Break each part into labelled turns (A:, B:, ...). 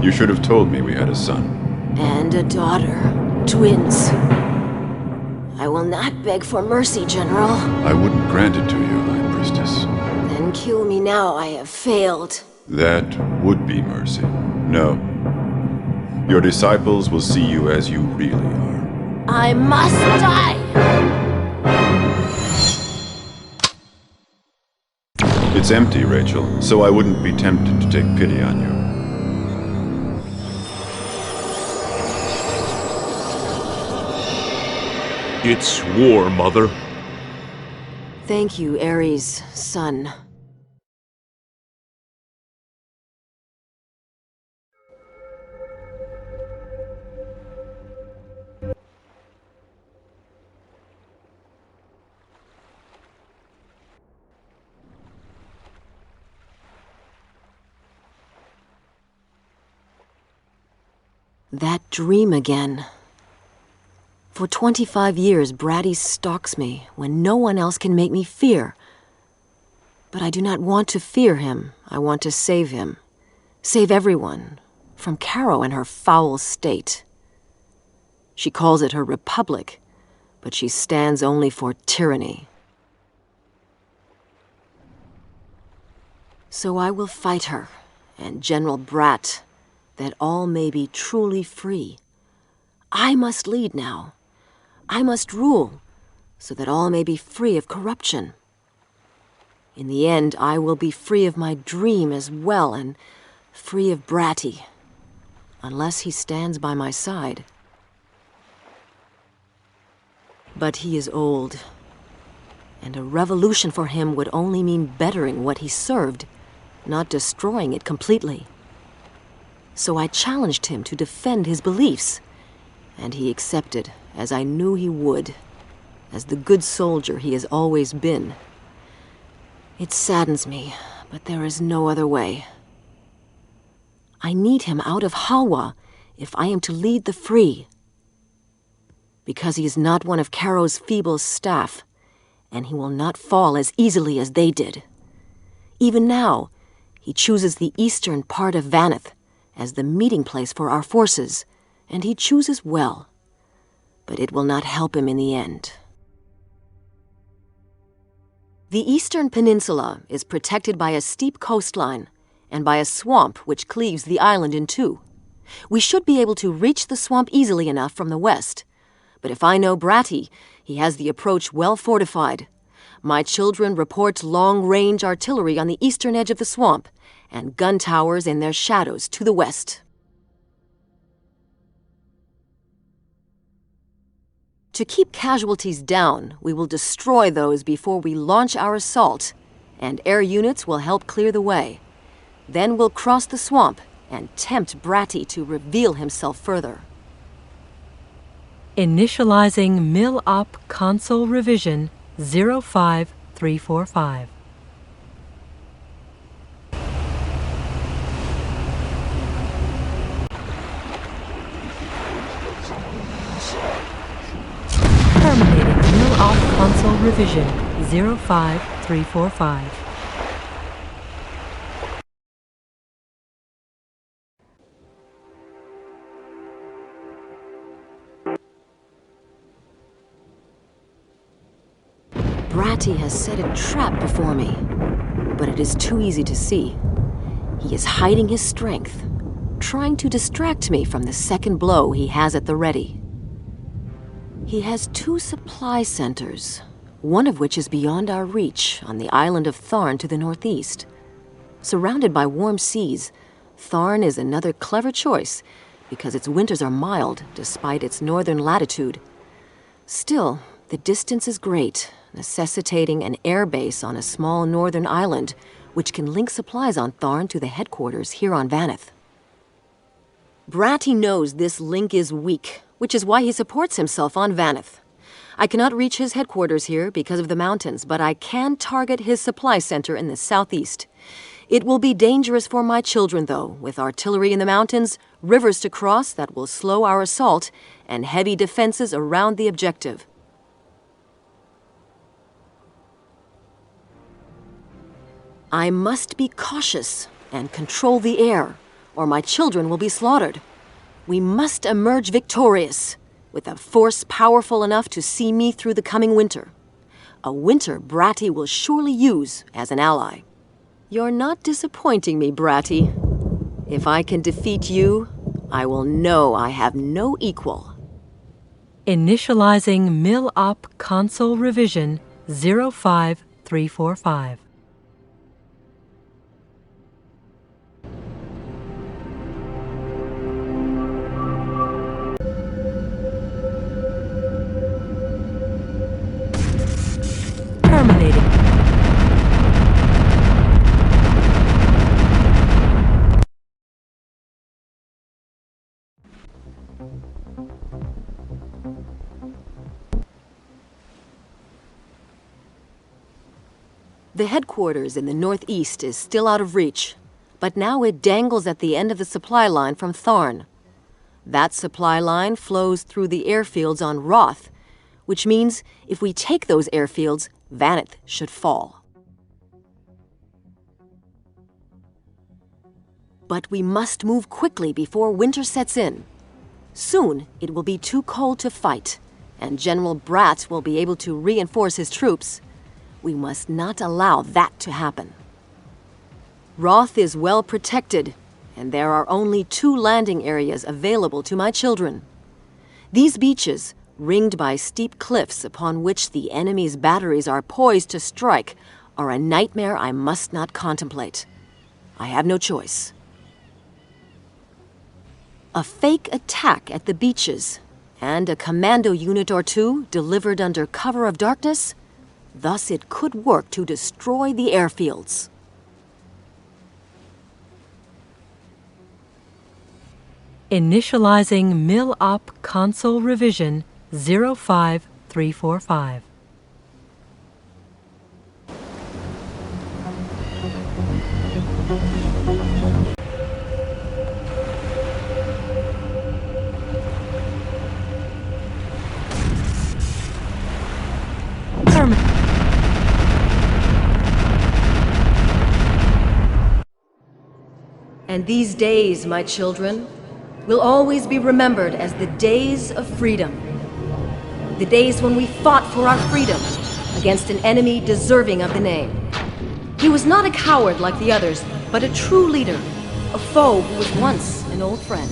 A: You should have told me we had a son.
B: And a daughter. Twins. I will not beg for mercy, General.
A: I wouldn't grant it to you, High Priestess.
B: Then kill me now, I have failed.
A: That would be mercy. No. Your disciples will see you as you really are.
B: I must die!
A: It's empty, Rachel, so I wouldn't be tempted to take pity on you.
C: It's war, Mother.
B: Thank you, Ares' son. That dream again. For 25 years, Brady stalks me when no one else can make me fear. But I do not want to fear him. I want to save him. Save everyone from Caro and her foul state. She calls it her republic, but she stands only for tyranny. So I will fight her and General Bratt, that all may be truly free. I must lead now. I must rule, so that all may be free of corruption. In the end, I will be free of my dream as well, and free of Bratty, unless he stands by my side. But he is old, and a revolution for him would only mean bettering what he served, not destroying it completely. So I challenged him to defend his beliefs, and he accepted, as I knew he would, as the good soldier he has always been. It saddens me, but there is no other way. I need him out of Halwa if I am to lead the free. Because he is not one of Caro's feeble staff, and he will not fall as easily as they did. Even now, he chooses the eastern part of Vaneth as the meeting place for our forces, and he chooses well. But it will not help him in the end. The eastern peninsula is protected by a steep coastline and by a swamp which cleaves the island in two. We should be able to reach the swamp easily enough from the west. But if I know Bratty, he has the approach well fortified. My children report long-range artillery on the eastern edge of the swamp and gun towers in their shadows to the west. To keep casualties down, we will destroy those before we launch our assault, and air units will help clear the way. Then we'll cross the swamp and tempt Bratty to reveal himself further.
D: Initializing Mil-Op Console Revision 05345. Terminating Mil-Op Console Revision 05345.
B: Bratty has set a trap before me, but it is too easy to see. He is hiding his strength, trying to distract me from the second blow he has at the ready. He has 2 supply centers, one of which is beyond our reach on the island of Tharn to the northeast. Surrounded by warm seas, Tharn is another clever choice because its winters are mild despite its northern latitude. Still, the distance is great, necessitating an air base on a small northern island which can link supplies on Tharn to the headquarters here on Vaneth. Bratty knows this link is weak, which is why he supports himself on Vaneth. I cannot reach his headquarters here because of the mountains, but I can target his supply center in the southeast. It will be dangerous for my children, though, with artillery in the mountains, rivers to cross that will slow our assault, and heavy defenses around the objective. I must be cautious and control the air, or my children will be slaughtered. We must emerge victorious, with a force powerful enough to see me through the coming winter. A winter Bratty will surely use as an ally. You're not disappointing me, Bratty. If I can defeat you, I will know I have no equal.
D: Initializing MilOp console revision 05345. Terminating.
B: The headquarters in the northeast is still out of reach, but now it dangles at the end of the supply line from Tharn. That supply line flows through the airfields on Roth, which means if we take those airfields, Vaneth should fall. But we must move quickly before winter sets in. Soon it will be too cold to fight, and General Bratt will be able to reinforce his troops. We must not allow that to happen. Roth is well protected, and there are only 2 landing areas available to my children. These beaches, ringed by steep cliffs upon which the enemy's batteries are poised to strike, are a nightmare I must not contemplate. I have no choice. A fake attack at the beaches, and a commando unit or 2 delivered under cover of darkness? Thus it could work to destroy the airfields.
D: Initializing MilOp console revision 05345.
B: And these days, my children, will always be remembered as the days of freedom. The days when we fought for our freedom against an enemy deserving of the name. He was not a coward like the others, but a true leader, a foe who was once an old friend.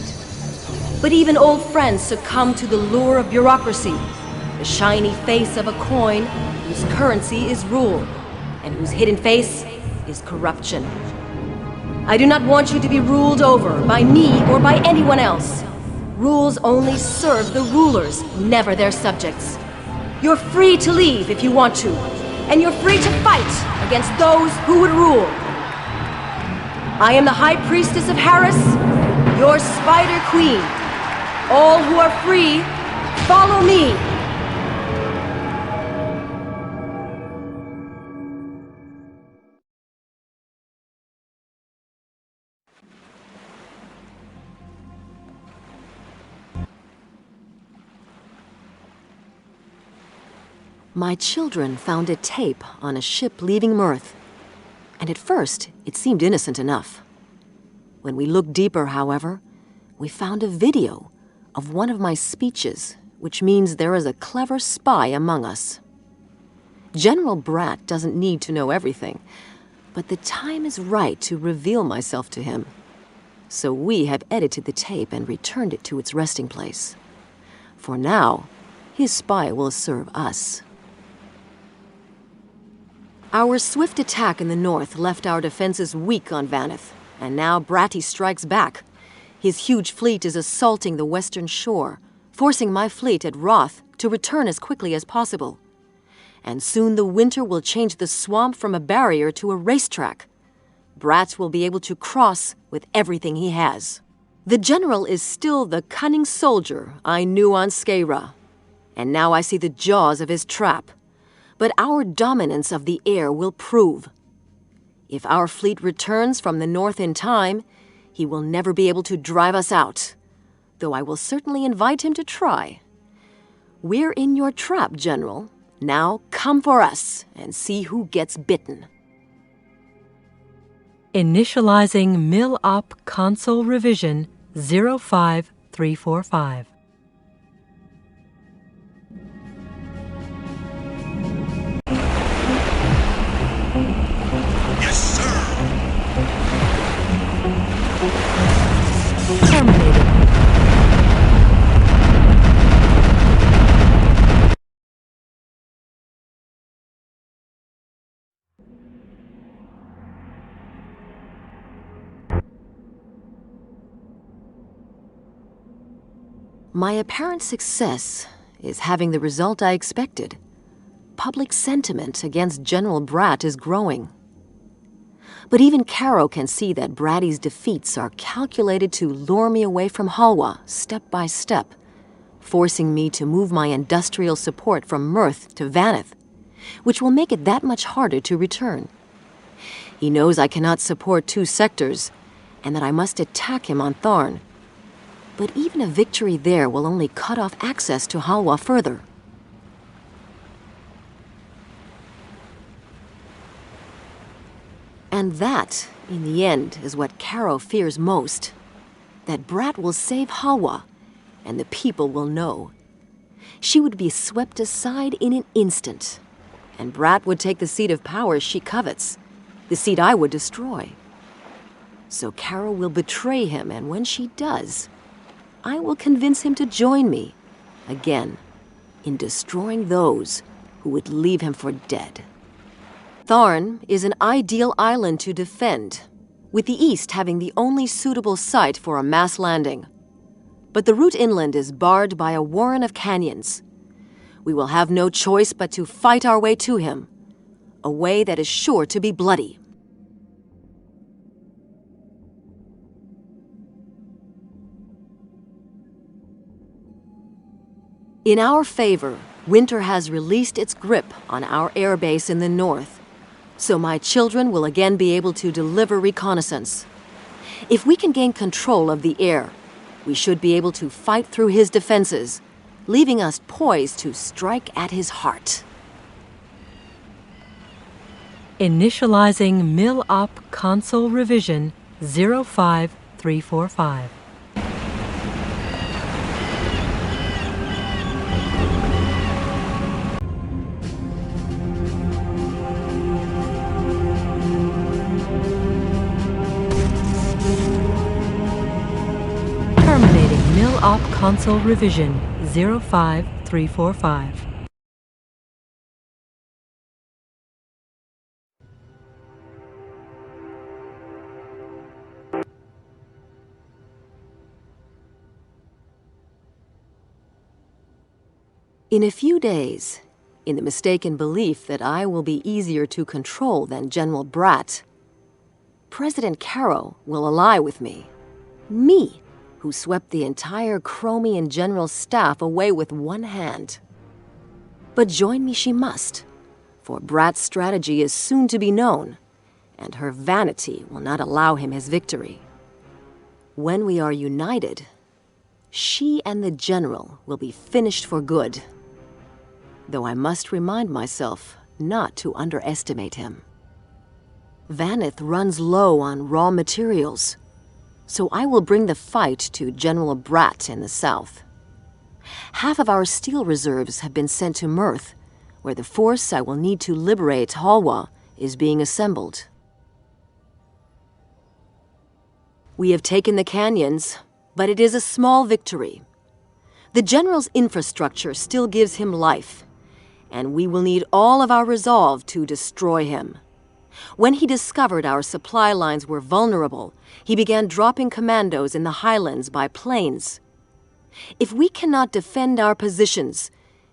B: But even old friends succumb to the lure of bureaucracy, the shiny face of a coin whose currency is rule, and whose hidden face is corruption. I do not want you to be ruled over by me or by anyone else. Rules only serve the rulers, never their subjects. You're free to leave if you want to, and you're free to fight against those who would rule. I am the High Priestess of Harris, your Spider Queen. All who are free, follow me. My children found a tape on a ship leaving Mirth, and at first it seemed innocent enough. When we looked deeper, however, we found a video of one of my speeches, which means there is a clever spy among us. General Bratt doesn't need to know everything, but the time is right to reveal myself to him. So we have edited the tape and returned it to its resting place. For now, his spy will serve us. Our swift attack in the north left our defenses weak on Vaneth, and now Bratty strikes back. His huge fleet is assaulting the western shore, forcing my fleet at Roth to return as quickly as possible. And soon the winter will change the swamp from a barrier to a racetrack. Brat will be able to cross with everything he has. The general is still the cunning soldier I knew on Skeira, and now I see the jaws of his trap. But our dominance of the air will prove. If our fleet returns from the north in time, he will never be able to drive us out, though I will certainly invite him to try. We're in your trap, General. Now come for us and see who gets bitten.
D: Initializing Mil-Op console revision 05345.
C: Yes, sir!
D: Terminated.
B: My apparent success is having the result I expected. Public sentiment against General Brat is growing. But even Caro can see that Bratty's defeats are calculated to lure me away from Halwa step by step, forcing me to move my industrial support from Mirth to Vaneth, which will make it that much harder to return. He knows I cannot support two sectors, and that I must attack him on Tharn. But even a victory there will only cut off access to Halwa further. And that, in the end, is what Caro fears most. That Brat will save Halwa, and the people will know. She would be swept aside in an instant, and Brat would take the seat of power she covets, the seat I would destroy. So Caro will betray him, and when she does, I will convince him to join me, again, in destroying those who would leave him for dead. Tharn is an ideal island to defend, with the east having the only suitable site for a mass landing. But the route inland is barred by a warren of canyons. We will have no choice but to fight our way to him, a way that is sure to be bloody. In our favor, winter has released its grip on our airbase in the north, so my children will again be able to deliver reconnaissance. If we can gain control of the air, we should be able to fight through his defenses, leaving us poised to strike at his heart.
D: Initializing Mil-Op console revision 05345. Terminating Mil-Op console revision 05345.
B: In a few days, in the mistaken belief that I will be easier to control than General Brat, President Caro will ally with me. Me, who swept the entire Chromian general staff away with one hand. But join me she must, for Brat's strategy is soon to be known, and her vanity will not allow him his victory. When we are united, she and the general will be finished for good. Though I must remind myself not to underestimate him. Vaneth runs low on raw materials, so I will bring the fight to General Brat in the south. Half of our steel reserves have been sent to Mirth, where the force I will need to liberate Halwa is being assembled. We have taken the canyons, but it is a small victory. The general's infrastructure still gives him life, and we will need all of our resolve to destroy him. When he discovered our supply lines were vulnerable, he began dropping commandos in the highlands by planes. If we cannot defend our positions,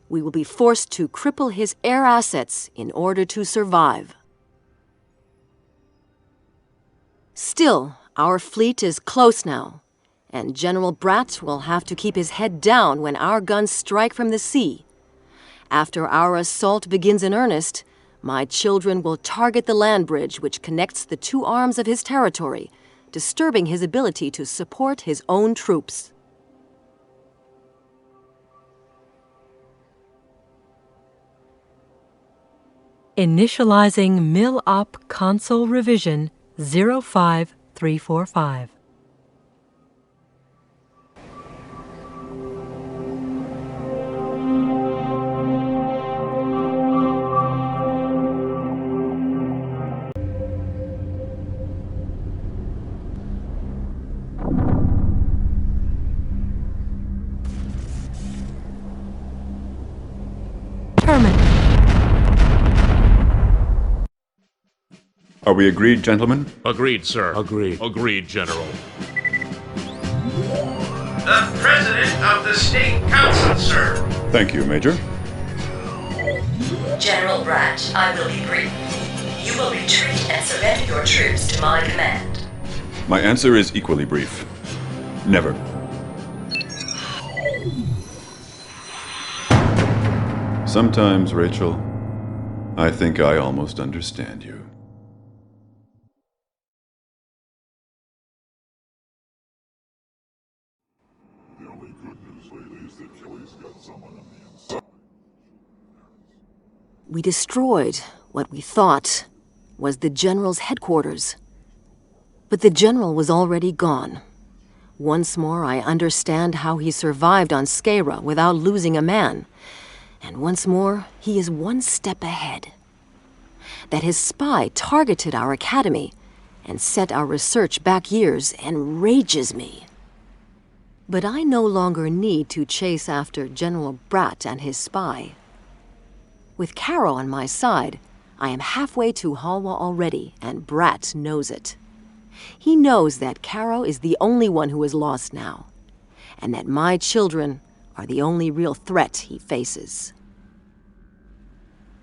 B: we will be forced to cripple his air assets in order to survive. Still, our fleet is close now, and General Bratt will have to keep his head down when our guns strike from the sea. After our assault begins in earnest, my children will target the land bridge which connects the two arms of his territory, disturbing his ability to support his own troops.
D: Initializing MIL-OP console revision 05345. Terminate.
A: Are we agreed, gentlemen?
C: Agreed, sir. Agreed. Agreed, General.
E: The President of the State Council, sir.
A: Thank you, Major.
F: General Bratt, I will be brief. You will retreat and surrender your troops to my command.
A: My answer is equally brief. Never. Sometimes, Rachel, I think I almost understand you.
G: The only good news lately is that Kelly's got someone on the inside.
B: We destroyed what we thought was the General's headquarters. But the General was already gone. Once more, I understand how he survived on Skara without losing a man. And once more, he is one step ahead. That his spy targeted our academy and set our research back years enrages me. But I no longer need to chase after General Bratt and his spy. With Caro on my side, I am halfway to Halwa already, and Bratt knows it. He knows that Caro is the only one who is lost now, and that my children are the only real threat he faces.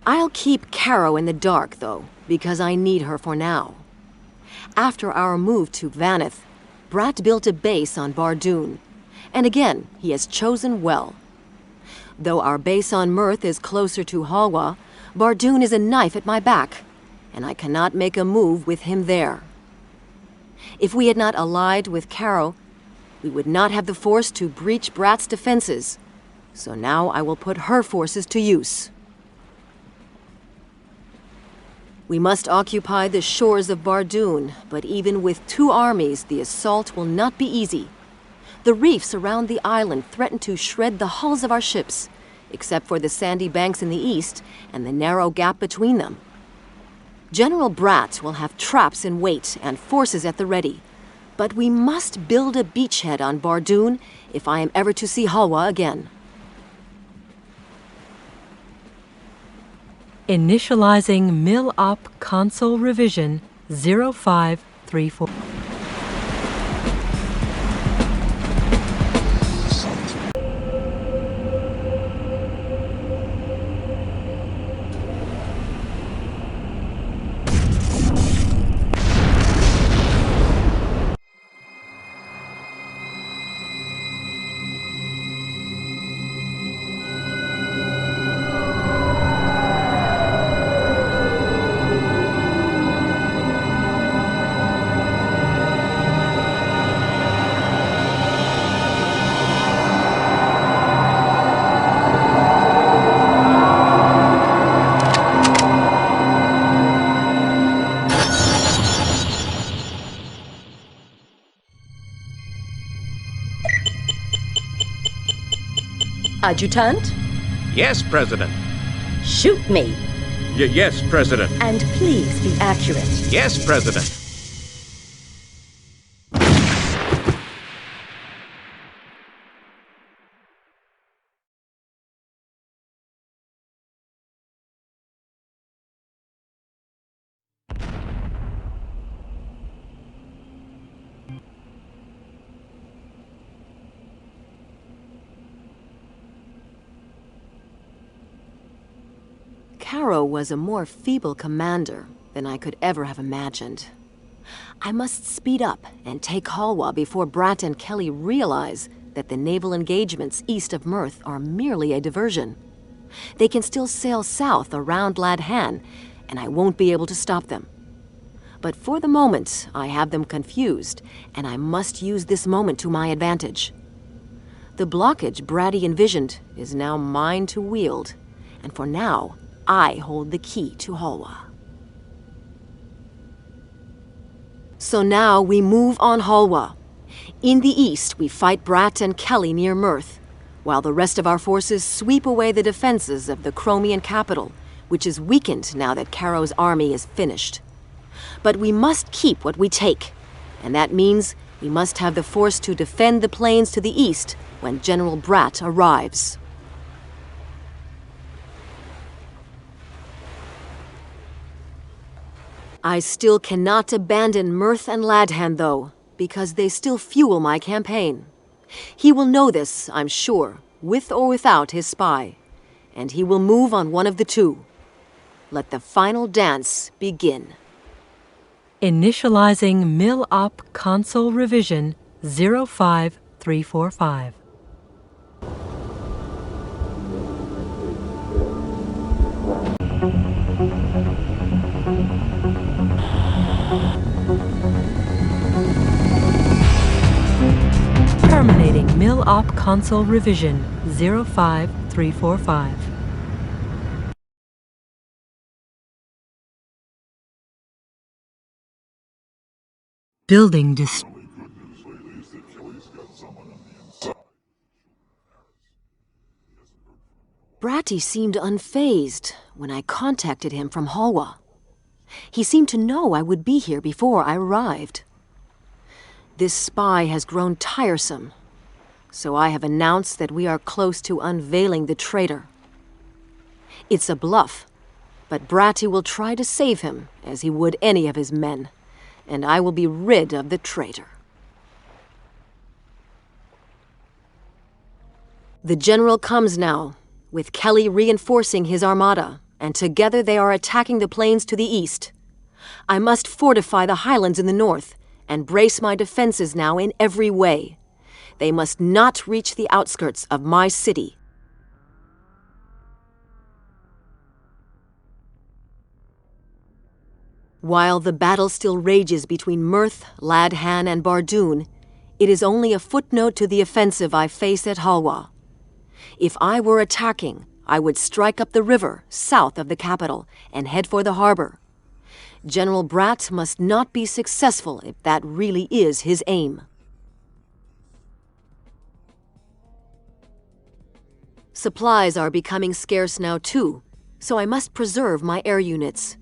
B: I'll keep Caro in the dark, though, because I need her for now. After our move to Vanith, Bratt built a base on Bardoon, and again, he has chosen well. Though our base on Mirth is closer to Halwa, Bardoon is a knife at my back, and I cannot make a move with him there. If we had not allied with Caro, we would not have the force to breach Bratt's defenses, so now I will put her forces to use. We must occupy the shores of Bardoon, but even with 2 armies, the assault will not be easy. The reefs around the island threaten to shred the hulls of our ships, except for the sandy banks in the east and the narrow gap between them. General Bratt will have traps in wait and forces at the ready, but we must build a beachhead on Bardoon if I am ever to see Halwa again.
D: Initializing MIL-OP console revision 0534.
H: Adjutant,
C: Yes, President.
H: shoot me,
C: Yes, President.
H: and please be accurate.
C: Yes, President.
B: Caro was a more feeble commander than I could ever have imagined. I must speed up and take Halwa before Bratt and Kelly realize that the naval engagements east of Mirth are merely a diversion. They can still sail south around Ladhan, and I won't be able to stop them. But for the moment, I have them confused, and I must use this moment to my advantage. The blockage Bratty envisioned is now mine to wield, and for now, I hold the key to Halwa. So now we move on Halwa. In the east, we fight Bratt and Kelly near Mirth, while the rest of our forces sweep away the defenses of the Chromian capital, which is weakened now that Caro's army is finished. But we must keep what we take, and that means we must have the force to defend the plains to the east when General Bratt arrives. I still cannot abandon Mirth and Ladhan, though, because they still fuel my campaign. He will know this, I'm sure, with or without his spy, and he will move on one of the two. Let the final dance begin.
D: Initializing Mil-Op Console Revision 05345. Terminating Mil-Op Console Revision 05345. Building
G: Ladies, that Kelly's got someone on the inside.
B: Bratty seemed unfazed when I contacted him from Halwa. He seemed to know I would be here before I arrived. This spy has grown tiresome, so I have announced that we are close to unveiling the traitor. It's a bluff, but Bratty will try to save him as he would any of his men, and I will be rid of the traitor. The general comes now, with Kelly reinforcing his armada, and together they are attacking the plains to the east. I must fortify the highlands in the north, and brace my defenses now in every way. They must not reach the outskirts of my city. While the battle still rages between Mirth, Ladhan, and Bardoon, it is only a footnote to the offensive I face at Halwa. If I were attacking, I would strike up the river south of the capital and head for the harbor. General Bratt must not be successful if that really is his aim. Supplies are becoming scarce now too, so I must preserve my air units.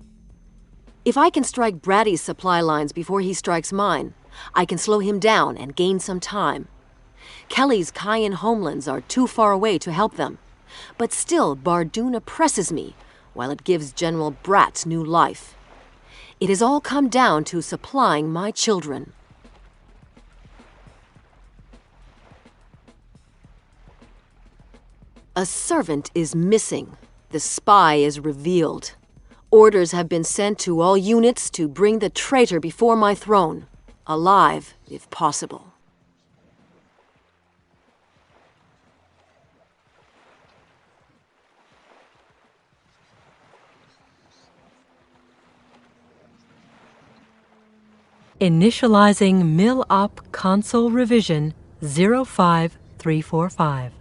B: If I can strike Bratty's supply lines before he strikes mine, I can slow him down and gain some time. Kelly's Cayenne homelands are too far away to help them, but still Bardoon oppresses me while it gives General Bratt new life. It has all come down to supplying my children. A servant is missing. The spy is revealed. Orders have been sent to all units to bring the traitor before my throne, alive if possible.
D: Initializing Mil-Op Console Revision 05345.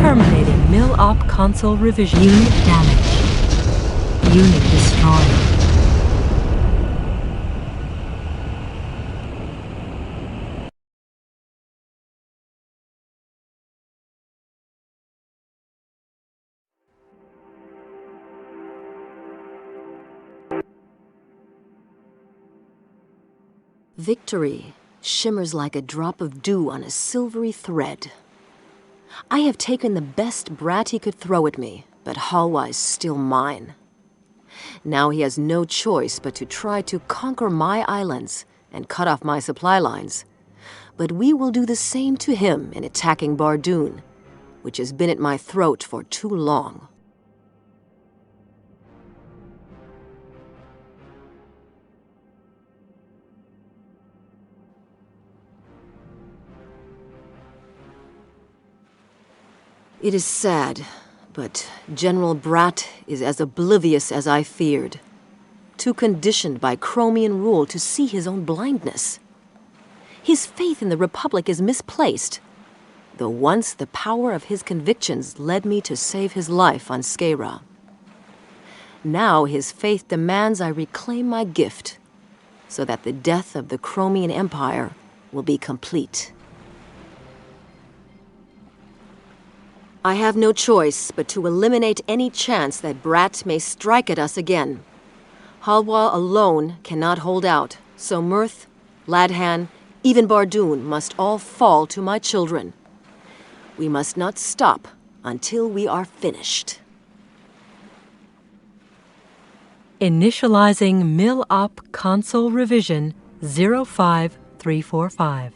D: Terminating Mil-Op Console Revision. Unit damaged. Unit destroyed.
B: Victory shimmers like a drop of dew on a silvery thread. I have taken the best brat he could throw at me, but Hallwey's still mine. Now he has no choice but to try to conquer my islands and cut off my supply lines. But we will do the same to him in attacking Bardoon, which has been at my throat for too long. It is sad, but General Bratt is as oblivious as I feared. Too conditioned by Chromian rule to see his own blindness. His faith in the Republic is misplaced, though once the power of his convictions led me to save his life on Skera. Now his faith demands I reclaim my gift, so that the death of the Chromian Empire will be complete. I have no choice but to eliminate any chance that Bratt may strike at us again. Hallwey alone cannot hold out, so Mirth, Ladhan, even Bardoon must all fall to my children. We must not stop until we are finished.
D: Initializing MIL-OP console revision 05345.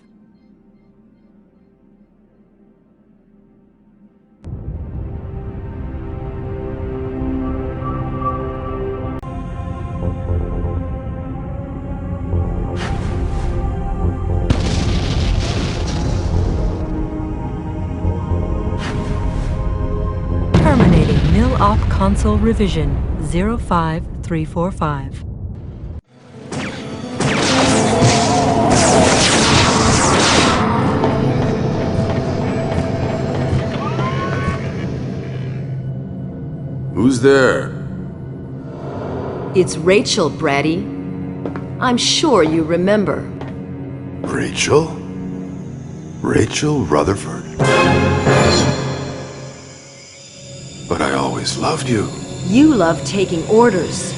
D: Terminating MIL-OP console revision 05345.
A: Who's there?
B: It's Rachel, Bratty. I'm sure you remember.
G: Rachel? Rachel Rutherford? But I always loved you.
B: You love taking orders.